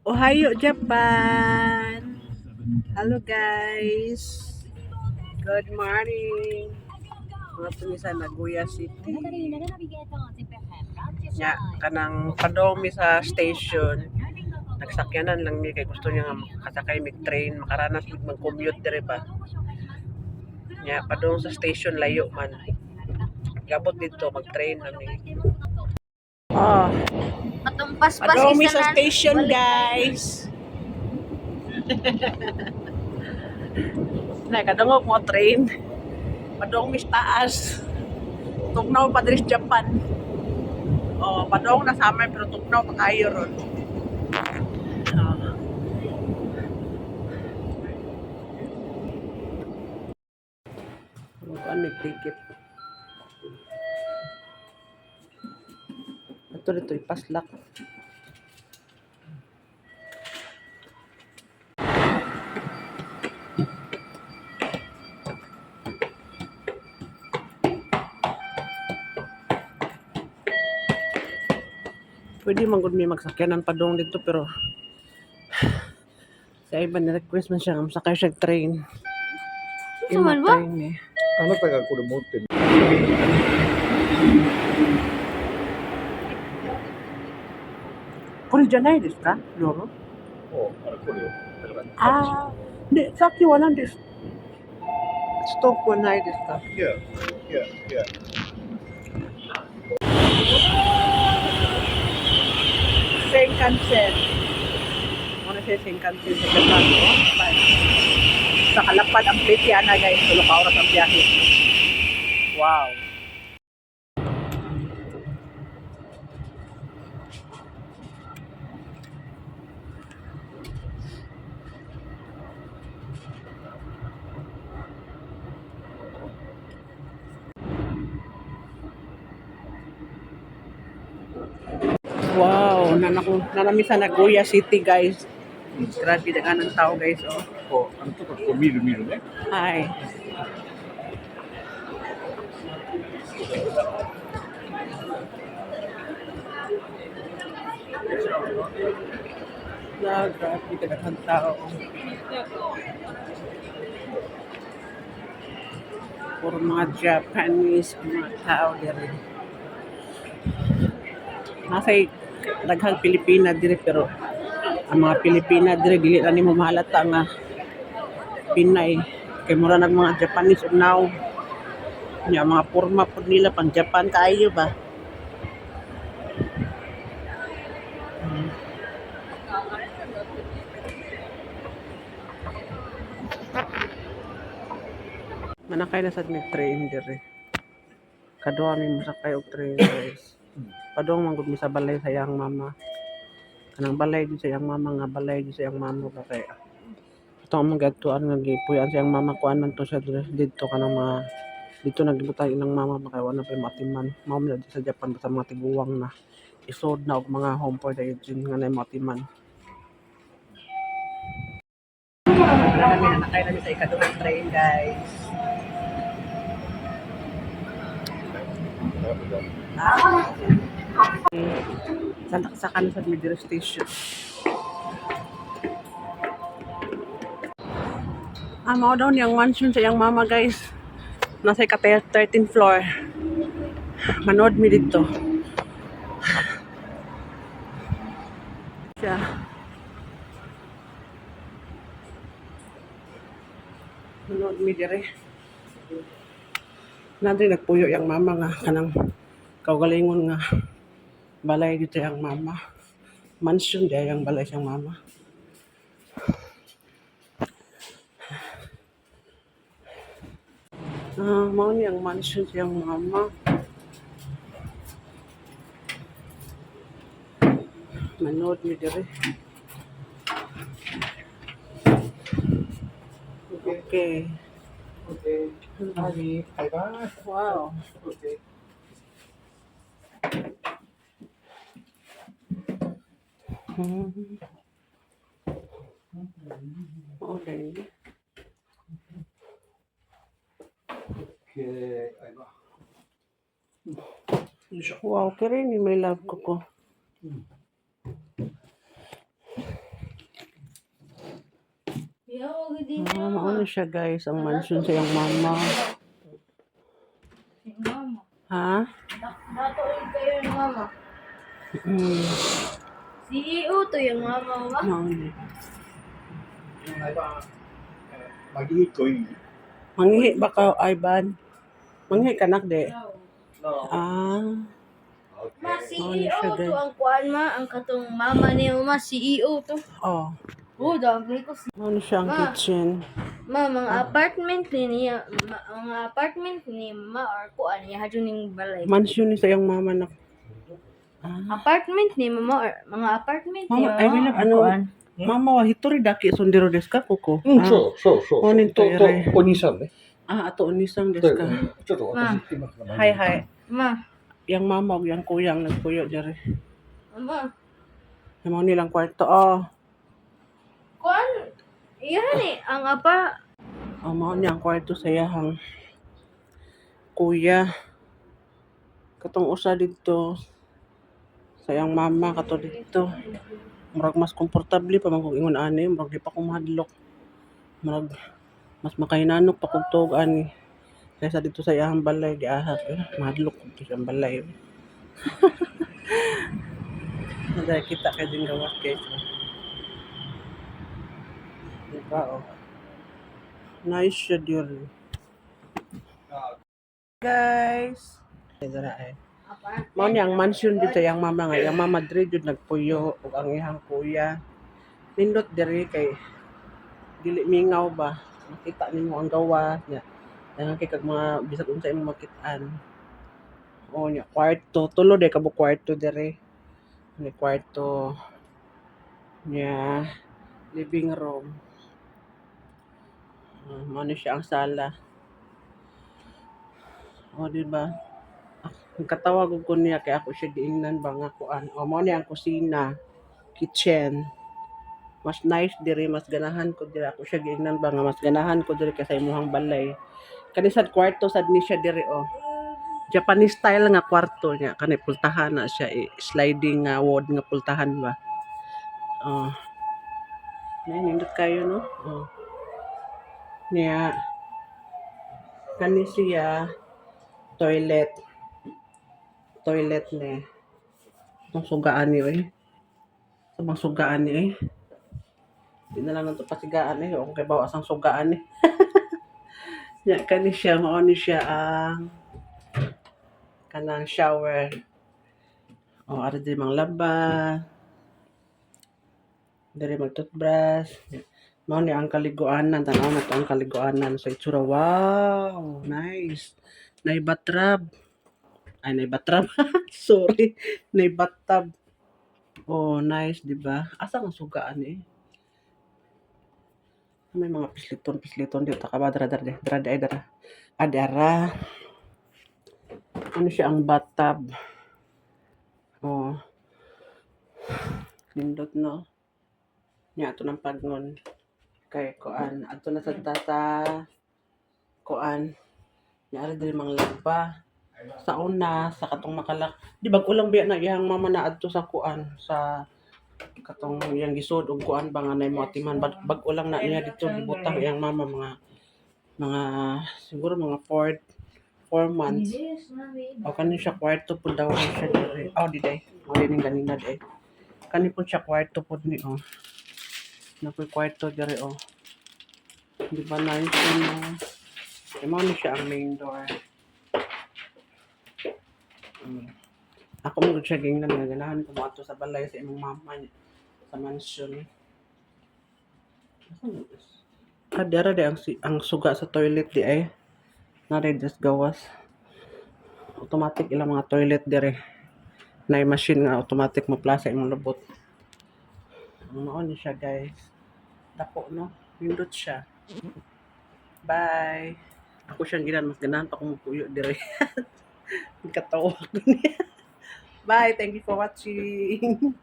Ohayo, Japan! Hello guys! Good morning! Mga tumisa Nagoya City. Ya, kanang padomi sa station. Nagsakyanan lang mi kay gusto niya nga makasakay mig train, makaranas mag-commute dire pa. Ya, padong sa station layo man. Gabot dito mag-train nami. Oh, padomi sa station guys. Na kadungog mo train. Padong mis taas. Tugnaw pa diri sa Japan. Oh, padong na sa amin pero tugnaw pa kayo ron. Ano ticket? Ito dito ipaslak. Pwede man gud mi magsakyanan padong dito pero sa iba ni-request man siya sakay siya train. Suman ba? Train eh. あなたがこれ持ってる。これじゃないですか? Loro? あれこれよ。だから。ああ、で、さっきは何です？ストップはないですか? いや、いや、いや。Shinkansen. Ano siya Shinkansen sa Japan? Sa kalapad ang plate yan na guys. Tulog ka oras ang biyahe. Wow. Wow, nanami sa Nagoya City guys. Grabe na ng tao guys, oh. こう、ちょっとこう見るね。Hi. Grabe ka ng tao. Puro mga Japanese mga tao diri. Nasa'y daghang Pilipina diri pero ang mga Pilipina diri dili na nimo mahalata nga Pinay kay mura nag mga Japanese now. Nya mga porma pud nila pang Japan kaayo ba. Manakay na sad mi train diri. Kaduha mi masakay og train guys. Padong man gud mi sa balay sa iyang mama. Kanang balay di sa iyang mama nga balay di sa iyang mama ba kay ito ang mga gatuan nga gipuyan sa iyang mama kuan man to siya dito kanang mga dito naglibutang ilang mama ba kay wala pa matiman. Mao man sa Japan basta mga tiguwang na isod na og mga home for the aged nga na matiman. Kami na nakay namin sa ikaduhang train guys. Salaksakan sa Midiro Station. Mao daw niyang mansion sa iyang mama guys. Nasa 13th floor. Manood mi dito. Siya. Manood mi dire. Nandri nagpuyo yang mama nga kanang kaugalingon nga balay dito yang mama. Mansion di yang balay siyang mama. Mao ni ang mansion siyang mama. Manood mi dire. Okay. Okay. Wow. Okay. Okay. Okay. Wow, kaya rin may love ko ko. Yaw, hindi Mauna siya guys, ang mansion sa iyang mama. Si mama. Ha? Datoin kayo ng mama. Hmm. CEO to yung mama ba? Mauna. Magi ko yun. Manghihi ba ka, Ivan? Manghihi ka nak, de? No. Ah. Ma, Okay. CEO to ang kuan ma, ang katong mama niyo ma, CEO to. Oh. Oh, dami ko. Mauna siya ang Ma. kitchen. Ma, mga apartment ni niya, mga apartment ni ma or kuan niya hadyo ning balay. Mansion ni sa iyang mama na. Ah. Apartment ni mama or mga apartment ni Mama, I mama believe, or ano, kuan. mama wa hitori daki sondero desu ka, koko? うん、Ah. そう。お兄と偉いお兄さんね。 Ah, ato unisang で desu ka. ちょっと私、今から Hi, hi. Ma, Yang mama ug yang kuyang nagpuyo diri. mama, Namo nilang kwarto. Oh. kuan, iyan ni, ang apa, Mao ni ang kwarto sa iyahang kuya. Katong usa dito sa iyang mama kato dito. Murag mas komportable pa man kung ingon ani, murag di pa ko mahadlok. Murag mas makahinanok pa kog tuog ani. Kaysa dito sa iyang balay di ahas mahadlok ko sa iyang balay. Nada kita kay din gawat guys. Diba oh. Nice siya diri. Guys. Dara ay. Mao ni ang mansion dito yang mama nga, yang mama diri jud nagpuyo ug ang iyang kuya. Nindot diri kay dili mingaw ba. Makita nimo ang gawas nya. Dangan kay kag mga bisag unsa imong makit-an. O nya kwarto, tulo day kabo kwarto diri. Ni kwarto nya living room. Mao ni siya ang sala. O di ba? Nagkatawag ko niya kay ako siya giingnan ba nga kuan. O mao ni ang kusina, kitchen. Mas nice diri, mas ganahan ko diri ako siya giingnan ba nga mas ganahan ko diri kaysa imong balay. Kani sad kwarto sad ni siya diri oh. Japanese style nga kwarto niya, kani pultahan na siya sliding nga wood nga pultahan ba. Oh. Nindot kayo no? Oh. Niya kani siya toilet ni itong sugaan ni oy. Sa bang sugaan ni oy. Di na lang nato pasigaan eh. O kay bawas ang sugaan eh. Ya, kani siya, mao ni siya ang kanang shower. O, ari di mang laba. Dari mag toothbrush. Mao ni ang kaliguanan. Tanaw na to ang kaliguanan. So, itsura, wow! Nice! Nay batrab. Ay, nay batrab. Sorry. Nay bathtub. Oh, nice, di ba? Asa ang sugaan eh? May mga pisliton dito. Dara. Adara. Ano siya ang bathtub? Oh. Nindot no. Nya ato ng pagnon. Kay kuan, ato na sa tata kuan. Nya ari diri mang lagpa. Sa una, sa katong makalak. Di bag ulang biya na iyang mama na adto sa kuan sa katong yang gisod og kuan ba nga nay mo atiman bag ulang na niya dito gibutang iyang mama mga siguro mga 4 months. O kani siya kwarto po daw siya diri. Oh, di day. O di ning ganina day. Kani po siya kwarto po ni oh. Napoy kwarto diri oh. Di ba nice ano? Imo ni siya ang main door. Ako mo siya gingnan nga ganahan ko mo ato sa balay sa imong mama niya sa mansion. Dara de ang suga sa toilet di ay. Nare just gawas. Automatic ilang mga toilet dire. Nay machine nga automatic mo plasa imong lubot. Ano ni siya guys. Dako no. Pindot siya. Bye. Ako siyang ginan mas ganahan pa kung puyo dire. Katawa ko niya. Bye. Thank you for watching.